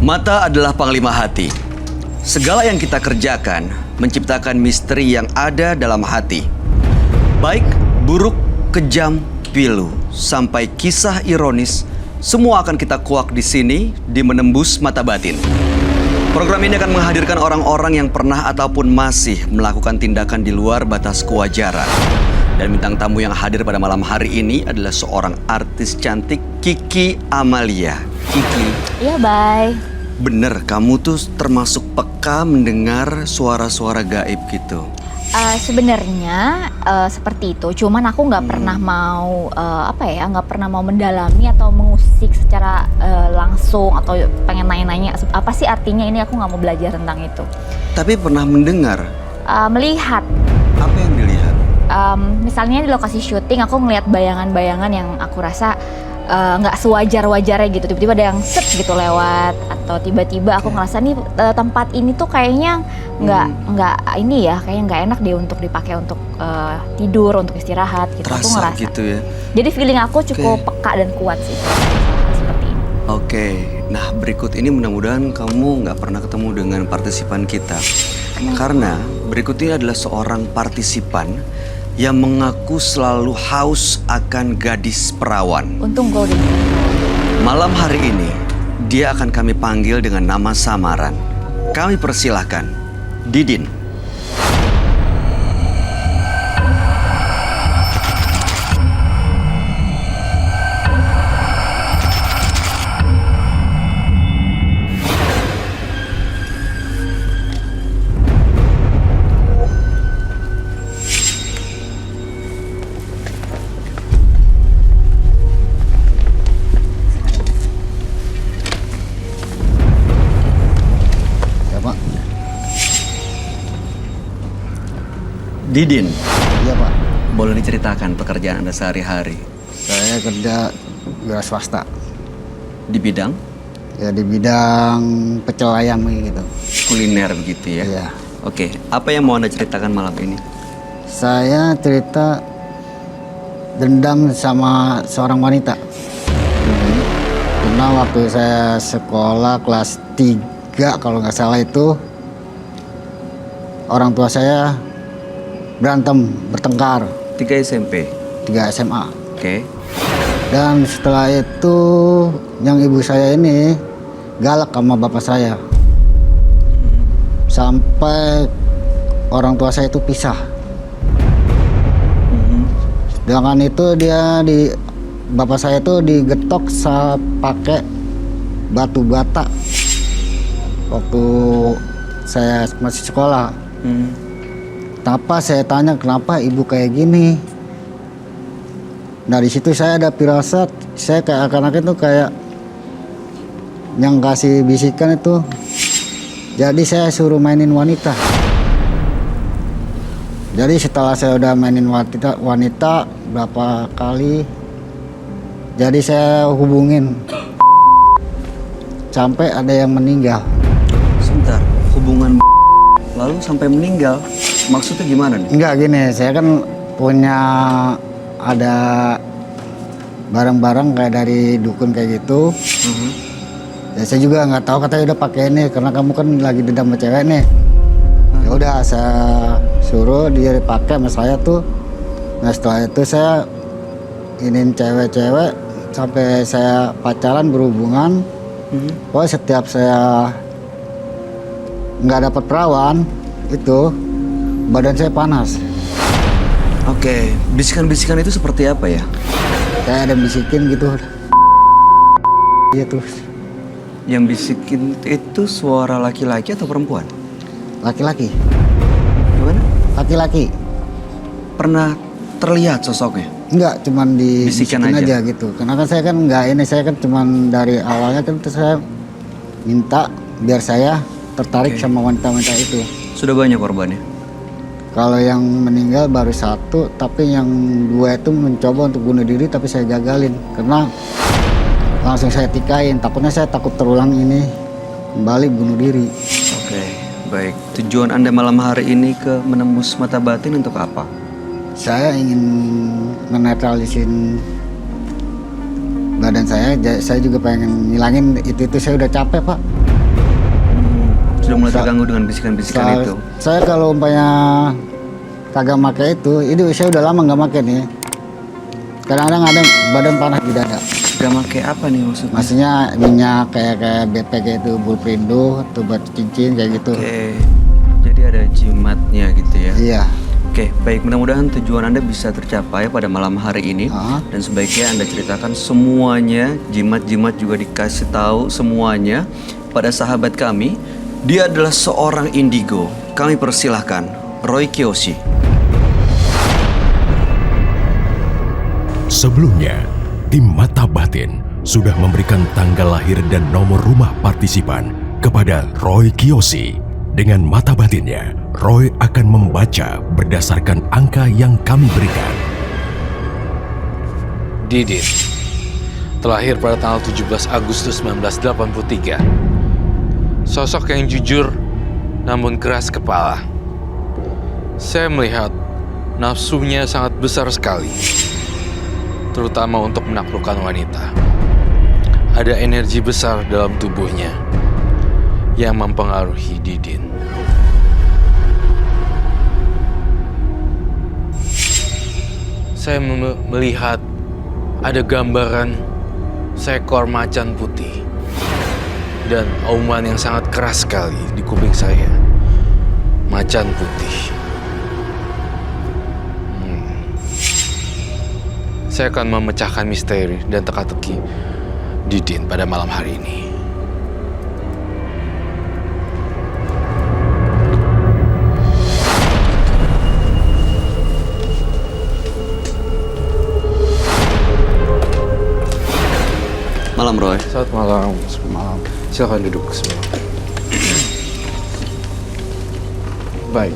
Mata adalah panglima hati. Segala yang kita kerjakan menciptakan misteri yang ada dalam hati. Baik, buruk, kejam, pilu, sampai kisah ironis, semua akan kita kuak di sini di Menembus Mata Batin. Program ini akan menghadirkan orang-orang yang pernah ataupun masih melakukan tindakan di luar batas kewajaran. Dan bintang tamu yang hadir pada malam hari ini adalah seorang artis cantik, Kiki Amalia. Kiki. Iya, bye. Bener, kamu tuh termasuk peka mendengar suara-suara gaib gitu. Sebenarnya seperti itu, cuman aku nggak pernah mau nggak pernah mau mendalami atau mengusik secara langsung atau pengen nanya-nanya apa sih artinya ini, aku nggak mau belajar tentang itu. Tapi pernah mendengar? Melihat. Apa yang dilihat? Misalnya di lokasi syuting aku ngeliat bayangan-bayangan yang aku rasa nggak sewajar-wajarnya gitu. Tiba-tiba ada yang set gitu lewat, atau tiba-tiba aku ngerasa nih tempat ini tuh kayaknya nggak ini ya, kayaknya nggak enak deh untuk dipakai untuk tidur, untuk istirahat gitu. Terasa aku ngerasa gitu ya. Jadi feeling aku cukup peka dan kuat sih seperti ini. Oke, nah berikut ini mudah-mudahan kamu nggak pernah ketemu dengan partisipan kita. Karena berikut ini adalah seorang partisipan yang mengaku selalu haus akan gadis perawan. Untung gue udah Malam hari ini, dia akan kami panggil dengan nama samaran. Kami persilahkan, Didin. Didin. Iya, Pak. Boleh diceritakan pekerjaan Anda sehari-hari? Saya kerja wira swasta. Di bidang? Ya di bidang pecel ayam gitu. Kuliner begitu ya? Iya. Oke, apa yang mau Anda ceritakan malam ini? Saya cerita dendam sama seorang wanita. Karena waktu saya sekolah kelas 3 kalau nggak salah itu, orang tua saya berantem, bertengkar. 3 SMP? 3 SMA. Oke. Dan setelah itu yang ibu saya ini galak sama bapak saya. Sampai orang tua saya itu pisah. Dengan itu bapak saya itu digetok pakai batu bata waktu saya masih sekolah. Kenapa saya tanya kenapa ibu kayak gini? Nah di situ saya ada firasat, saya kayak akan-akan itu kayak yang kasih bisikan itu. Jadi saya suruh mainin wanita. Jadi setelah saya udah mainin wanita berapa kali, jadi saya hubungin sampai ada yang meninggal. Sebentar, hubungan lalu sampai meninggal. Maksudnya gimana nih? Enggak gini, saya kan punya ada barang-barang kayak dari dukun kayak gitu. Ya saya juga nggak tahu, katanya udah pakai ini karena kamu kan lagi dendam sama cewek nih. Ya udah saya suruh dia dipakai sama saya tuh. Nah setelah itu saya iniin cewek-cewek sampai saya pacaran berhubungan. Pokoknya setiap saya nggak dapat perawan itu badan saya panas. Oke, bisikan-bisikan itu seperti apa ya? Kayak ada bisikin gitu. Iya terus. Yang bisikin itu suara laki-laki atau perempuan? Laki-laki. Gimana? Laki-laki. Pernah terlihat sosoknya? Enggak, cuman Bisikan dibisikin aja? aja gitu. Karena kan saya kan enggak ini, saya kan cuman dari awalnya kan saya minta biar saya tertarik sama wanita-wanita itu. Sudah banyak korbannya? Kalau yang meninggal baru 1, tapi yang 2 itu mencoba untuk bunuh diri tapi saya gagalin. Karena langsung saya tikain, takutnya saya takut terulang ini kembali bunuh diri. Oke, baik. Tujuan Anda malam hari ini ke Menembus Mata Batin untuk apa? Saya ingin menetralisin badan saya juga pengen ngilangin itu saya udah capek Pak. Sudah mulai terganggu dengan bisikan-bisikan itu. Saya kalau umpamanya kagak pakai itu saya udah lama nggak pakai nih. Kadang-kadang ada badan panas di dada. Gak pakai apa nih maksudnya? Maksudnya minyak kayak BP kayak itu, Bulprindo, atau batu cincin kayak gitu. Oke. Jadi ada jimatnya gitu ya. Iya. Oke, baik, mudah-mudahan tujuan Anda bisa tercapai pada malam hari ini. Ah. Dan sebaiknya Anda ceritakan semuanya, jimat-jimat juga dikasih tahu semuanya pada sahabat kami. Dia adalah seorang indigo. Kami persilahkan Roy Kiyoshi. Sebelumnya, tim Mata Batin sudah memberikan tanggal lahir dan nomor rumah partisipan kepada Roy Kiyoshi. Dengan mata batinnya, Roy akan membaca berdasarkan angka yang kami berikan. Didin, terlahir pada tanggal 17 Agustus 1983. Sosok yang jujur namun keras kepala. Saya melihat nafsunya sangat besar sekali, terutama untuk menaklukkan wanita. Ada energi besar dalam tubuhnya yang mempengaruhi Didin. Saya melihat ada gambaran seekor macan putih dan auman yang sangat keras sekali di kuping saya. Macan putih. Saya akan memecahkan misteri dan teka-teki Didin pada malam hari ini. Malam Roy. Selamat malam. Malam. Silakan duduk semua. Baik.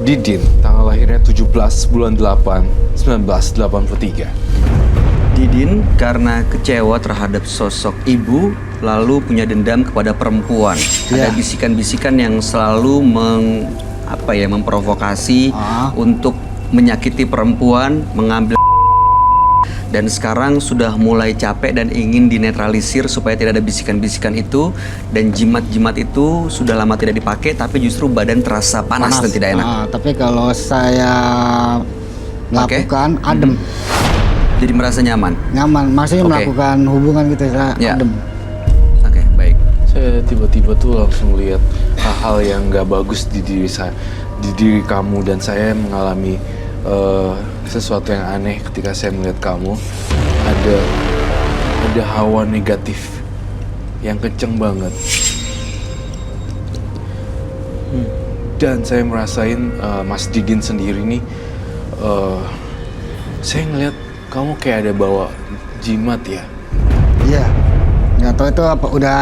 Didin, tanggal lahirnya 17 bulan 8 1983. Didin karena kecewa terhadap sosok ibu, lalu punya dendam kepada perempuan. Ada Iya. bisikan-bisikan yang selalu memprovokasi untuk menyakiti perempuan, mengambil, dan sekarang sudah mulai capek dan ingin dinetralisir supaya tidak ada bisikan-bisikan itu, dan jimat-jimat itu sudah lama tidak dipakai tapi justru badan terasa panas dan tidak enak. Tapi kalau saya melakukan adem, Jadi merasa nyaman. maksudnya Oke. melakukan hubungan gitu saya Ya. adem. Oke, baik. Saya tiba-tiba tuh langsung lihat hal-hal yang nggak bagus di diri saya, di diri kamu, dan saya mengalami sesuatu yang aneh ketika saya melihat kamu. Ada hawa negatif yang kenceng banget. Dan saya merasain Mas Didin sendiri nih, saya ngeliat kamu kayak ada bawa jimat ya. Iya. Nggak tahu itu apa udah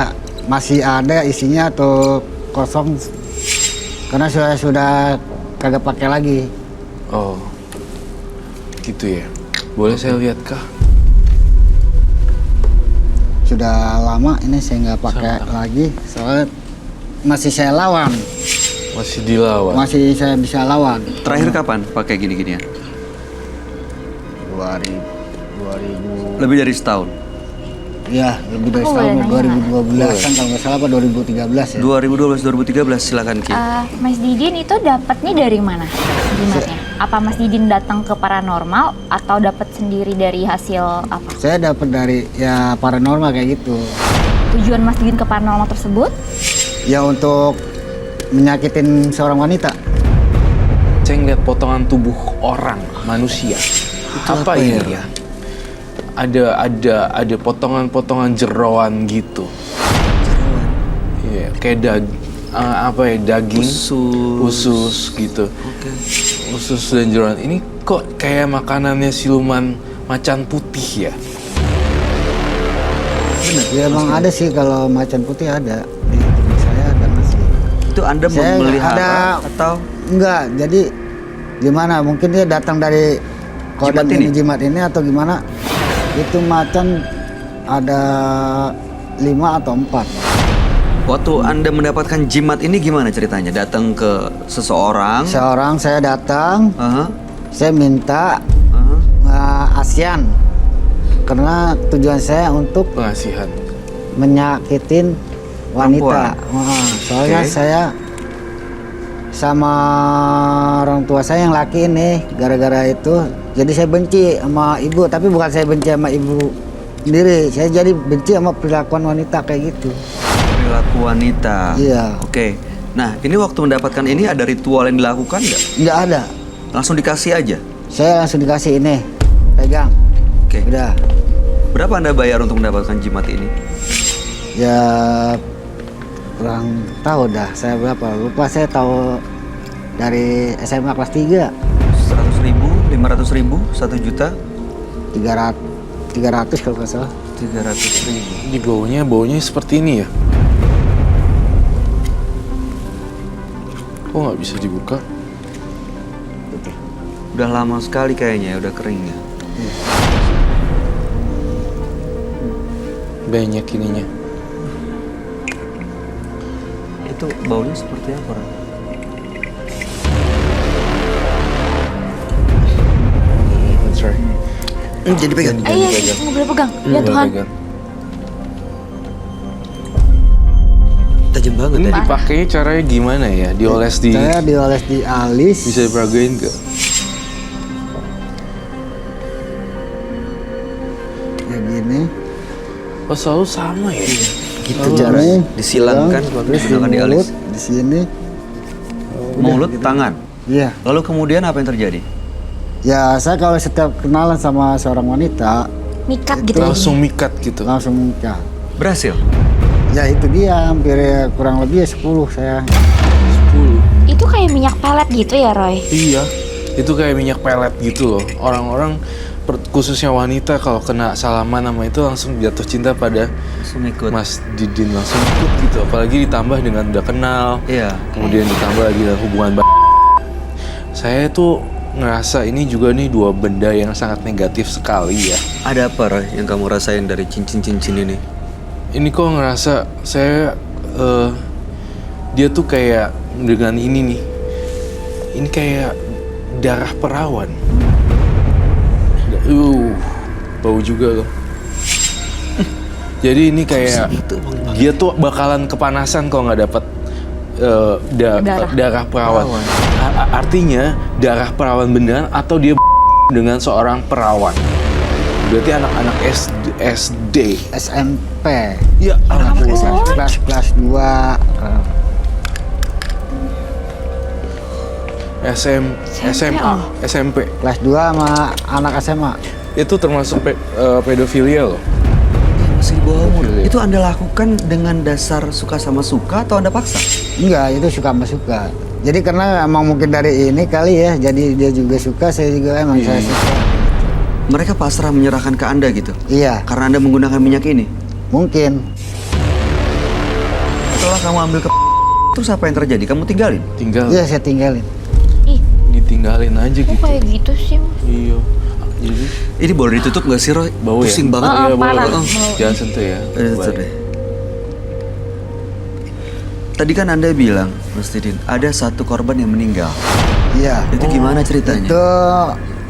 masih ada isinya atau kosong. Karena saya sudah kagak pakai lagi. Oh, gitu ya. Boleh saya lihat kah? Sudah lama ini saya nggak pakai lagi soalnya masih saya lawan. Masih dilawan. Masih saya bisa lawan. Terakhir kapan pakai gini-ginian? 2000 Lebih dari setahun. ya lebih dari Aku setahun, boleh nanya 2012 kan kalau nggak salah apa 2013 ya. 2012-2013, silakan Ki. Mas Didin itu dapatnya dari mana jimatnya? Apa Mas Didin datang ke paranormal atau dapat sendiri dari hasil apa? Saya dapat dari ya paranormal kayak gitu. Tujuan Mas Didin ke paranormal tersebut? Ya untuk menyakitin seorang wanita. Saya ngeliat potongan tubuh orang, manusia. Apa ini ya? Ada potongan-potongan jeroan gitu. Iya, kayak daging, usus gitu. Usus dan jeroan. Ini kok kayak makanannya siluman macan putih ya? Ya emang ada sih kalau macan putih ada di tubuh saya ada masih. Itu Anda Saya memelihara ada- atau Enggak, jadi gimana? Mungkin dia datang dari kodam Jimat ini? jimat ini atau gimana? Itu macan ada 5 atau 4. waktu Anda mendapatkan jimat ini gimana ceritanya? Datang ke seseorang? Seorang saya datang, Aha, saya minta aha. ASEAN karena tujuan saya untuk Pengasihan. menyakitin wanita. Perempuan. Soalnya Oke. saya sama orang tua saya yang laki ini gara-gara itu jadi saya benci sama ibu, tapi bukan saya benci sama ibu sendiri, saya jadi benci sama perilakuan wanita kayak gitu. Perilaku wanita. Iya. Oke. Nah, ini waktu mendapatkan ini ada ritual yang dilakukan nggak? Nggak ada, Langsung dikasih aja. saya langsung dikasih ini, pegang, Oke. udah. Berapa Anda bayar untuk mendapatkan jimat ini? Ya kurang tahu dah saya berapa, lupa. Saya tahu dari SMA kelas 3 100.000, 500.000, 1 juta, 300 kalau nggak salah. 300.000. Ini baunya seperti ini ya? Kok nggak bisa dibuka? Udah lama sekali kayaknya, udah kering ya. Banyak ininya. Itu baunya seperti apa, Ran? That's right. Jadi pegang. Iya, nggak boleh pegang. Ya Tuhan. Tajam banget Ini ya. dipakainya caranya gimana ya? Dioles di... Saya dioles di alis. Bisa diperagain nggak? Kayak gini. Oh selalu sama ya? Gitu Ini, caranya. Disilangkan pegang, waktu terus digunakan di alis. mulut, di sini. Mulut, tangan. Iya. Lalu kemudian apa yang terjadi? Ya saya kalau setiap kenalan sama seorang wanita Mikat gitu. Langsung mikat gitu. langsung nikah. Berhasil. Ya itu dia, hampir kurang lebih 10 saya. 10. Itu kayak minyak pelet gitu ya, Roy? Iya. Itu kayak minyak pelet gitu loh. Orang-orang khususnya wanita kalau kena salaman sama itu langsung jatuh cinta pada Langsung ikut. Mas Didin, langsung ikut gitu. Apalagi ditambah dengan udah kenal. Iya. Kemudian ditambah lagi dengan hubungan saya tuh ngerasa ini juga nih dua benda yang sangat negatif sekali ya. Ada apa, Roy, yang kamu rasain dari cincin-cincin ini? Ini kok ngerasa saya dia tuh kayak dengan ini nih. Ini kayak darah perawan. Bau juga loh. Jadi ini kayak dia tuh bakalan kepanasan kalau nggak dapat darah perawan. Artinya darah perawan beneran atau dia dengan seorang perawan. Berarti anak-anak SD. SMP. Ya Anak ampun. SMP kelas 2. SMA, SMP. Kelas 2 sama anak SMA. Itu termasuk pedofilia loh. Masih di bawah umur. Pedofil, ya? Itu Anda lakukan dengan dasar suka sama suka atau Anda paksa? Enggak, itu suka sama suka. Jadi karena emang mungkin dari ini kali ya, jadi dia juga suka, saya juga emang saya suka. Mereka pasrah menyerahkan ke Anda gitu? Iya, Karena Anda menggunakan minyak ini? mungkin. Setelah kamu ambil ke terus apa yang terjadi? Kamu tinggalin? Tinggal Iya, saya tinggalin. Ih, ditinggalin aja kok gitu. kayak gitu sih, Mas? Iya. Jadi Ini boleh ditutup nggak sih, Roy? bau ya? Pusing banget. Iya, boleh, parah. boleh. Bau. Jangan sentuh ya. Tutup Baik. deh. Tadi kan Anda bilang, Mas Didin, ada satu korban yang meninggal. Iya. Itu gimana ceritanya? Itu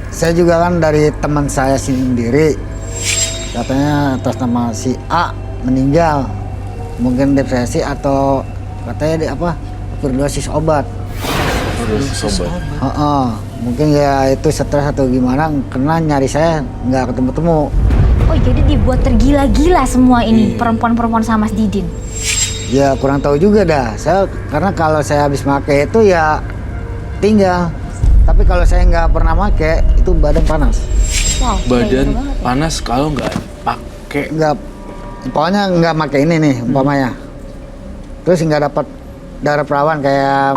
saya juga kan dari teman saya sendiri. Katanya atas nama si A meninggal. Mungkin depresi atau katanya overdosis obat. Sobat. Mungkin ya itu stres atau gimana, karena nyari saya nggak ketemu-temu. Oh, jadi dibuat tergila-gila semua ini perempuan-perempuan sama Mas Didin. Ya kurang tahu juga dah. Saya karena kalau saya habis make itu ya tinggal. Tapi kalau saya nggak pernah make itu badan panas. Wow, Badan kayak gitu banget. panas kalau nggak pakai. Nggak, pokoknya nggak make ini nih umpamanya. Terus nggak dapat darah perawan kayak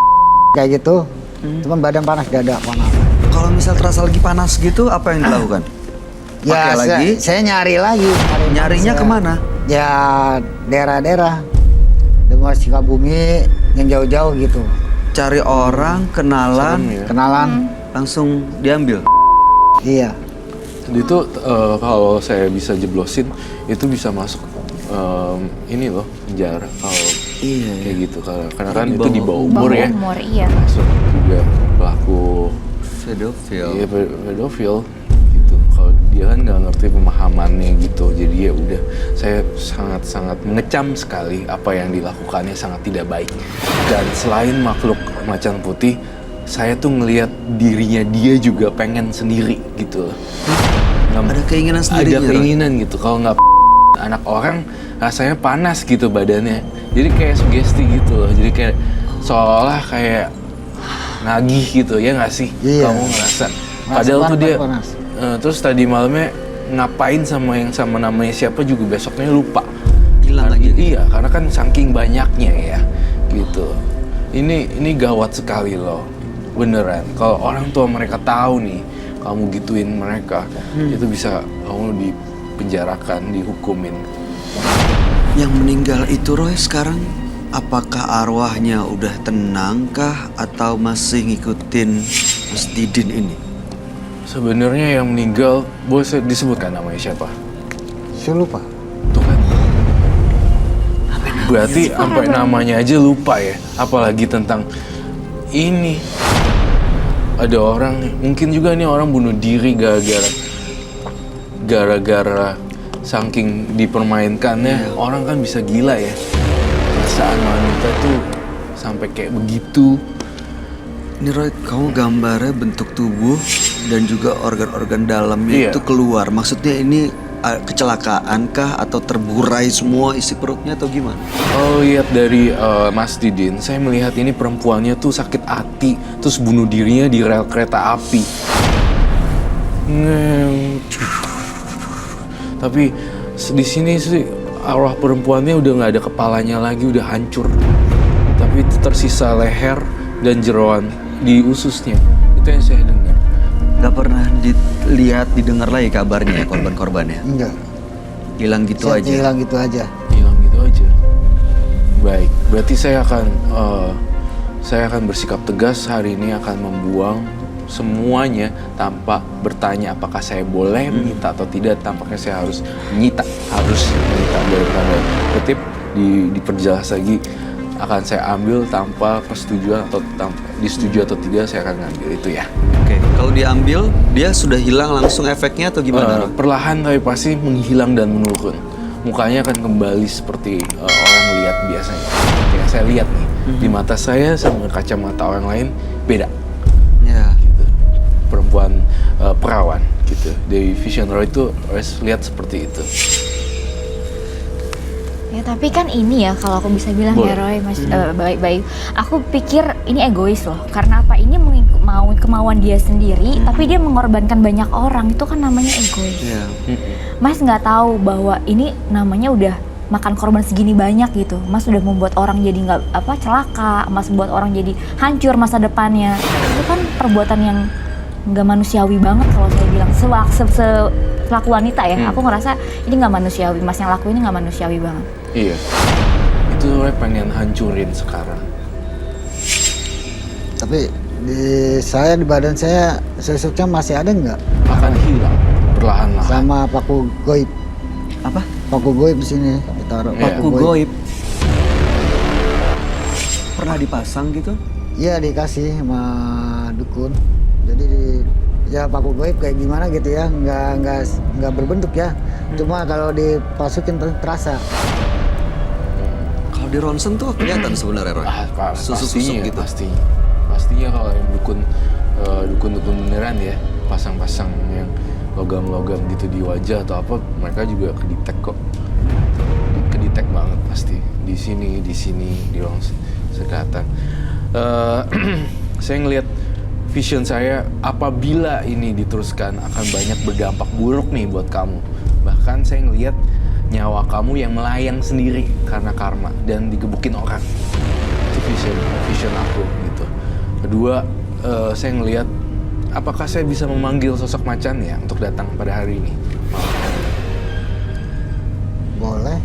gitu. Cuma badan panas, dada panas. Kalau misal terasa lagi panas gitu, apa yang dilakukan? Ya Pakai lagi? saya nyari lagi. Nyarinya Saya- kemana? Ya daerah-daerah. Demar Sukabumi yang jauh-jauh gitu. Cari orang, kenalan, Serem ya. Kenalan. langsung diambil. Iya. Itu kalau saya bisa jeblosin itu bisa masuk ini loh penjara kalau Iya. kayak gitu karena kan Di itu di bawah bawah umur ya. Umur, iya. Masuk juga pelaku Pedofil. iya pedofil gitu. Kalau dia kan nggak ngerti pemahamannya gitu. Jadi ya udah, saya sangat-sangat mengecam sekali apa yang dilakukannya, sangat tidak baik. Dan selain makhluk macan putih, saya tuh ngelihat dirinya dia juga pengen sendiri gitu. Ada keinginan sendiri. Ada keinginan gitu. Kalau nggak anak orang rasanya panas gitu badannya. Jadi kayak sugesti gitu loh. Jadi kayak seolah kayak nagih gitu ya nggak sih? Iya. Kamu ngerasa. Padahal tuh dia. panas. Terus tadi malamnya ngapain sama namanya siapa juga besoknya lupa. Hilang lagi. Iya, karena kan saking banyaknya ya gitu. Ini gawat sekali loh. Beneran. Kalau orang tua mereka tahu nih kamu gituin mereka, itu bisa kamu dipenjarakan, dihukumin. Yang meninggal itu Roy sekarang apakah arwahnya udah tenang kah atau masih ngikutin Mas Didin ini? Sebenarnya yang meninggal, boleh disebutkan namanya siapa? Saya lupa. Tuh kan. Berarti sampai namanya aja lupa ya. Apalagi tentang ini. Ada orang nih, mungkin juga nih orang bunuh diri gara-gara saking dipermainkannya. Orang kan bisa gila ya. Perasaan wanita tuh sampai kayak begitu. Ini Roy, kamu gambarnya bentuk tubuh dan juga organ-organ dalamnya Iya. itu keluar. Maksudnya ini kecelakaan kah atau terburai semua isi perutnya atau gimana? Kalau lihat dari Mas Didin, saya melihat ini perempuannya tuh sakit hati, terus bunuh dirinya di rel kereta api. Tapi di sini sih arwah perempuannya udah nggak ada kepalanya lagi, udah hancur. Tapi tersisa leher dan jeroan di ususnya. Itu yang saya dengar. Gak pernah dilihat, didengar lagi kabarnya ya korban-korbannya? Enggak. Hilang gitu aja? Hilang gitu aja. Hilang gitu aja. Baik, berarti saya akan bersikap tegas hari ini, akan membuang semuanya tanpa bertanya apakah saya boleh menyita atau tidak. Tampaknya saya harus menyita dari tanda kutip diperjelas lagi. Akan saya ambil tanpa persetujuan atau disetujui atau tidak, saya akan ngambil itu ya. Oke, kalau diambil dia sudah hilang langsung efeknya atau gimana? Roy? Perlahan tapi pasti menghilang dan menurun. Mukanya akan kembali seperti orang lihat biasanya. Kayak saya lihat nih, di mata saya sama kacamata orang lain beda. Ya. Gitu. Perempuan perawan gitu. Dari Vision Roy itu lihat seperti itu. Ya tapi kan ini ya kalau aku bisa bilang Boleh. ya Roy, Mas Bayu, aku pikir ini egois loh. Karena apa? Ini mau kemauan dia sendiri, tapi dia mengorbankan banyak orang. Itu kan namanya egois. Ya. Mas nggak tahu bahwa ini namanya udah makan korban segini banyak gitu. Mas udah membuat orang jadi nggak celaka. Mas membuat orang jadi hancur masa depannya. Itu kan perbuatan yang nggak manusiawi banget kalau saya bilang. Selaku wanita ya, aku ngerasa ini nggak manusiawi. Mas yang lakuin ini nggak manusiawi banget. Iya. Itu Roy pengen hancurin sekarang. Tapi di badan saya sesuknya masih ada nggak? Akan hilang perlahan-lahan. Sama paku goib. Apa? Paku goib di sini ditaruh. Iya. Paku goib. Pernah dipasang gitu? Iya dikasih sama dukun. Jadi ya paku goib kayak gimana gitu ya, nggak berbentuk ya. Cuma kalau dipasukin terasa. Kalau di ronsen tuh kelihatan sebenarnya Roy. Susuk-susuk gitu. Pastinya kalau yang dukun beneran ya, pasang-pasang yang logam-logam gitu di wajah atau apa, mereka juga kedetek kok. Kedetek banget pasti. Di sini, di ronsen kelihatan. Saya ngelihat vision saya, apabila ini diteruskan akan banyak berdampak buruk nih buat kamu. Bahkan saya ngelihat nyawa kamu yang melayang sendiri karena karma dan digebukin orang. Itu vision aku gitu. Kedua, saya ngelihat apakah saya bisa memanggil sosok macan ya untuk datang pada hari ini. Boleh.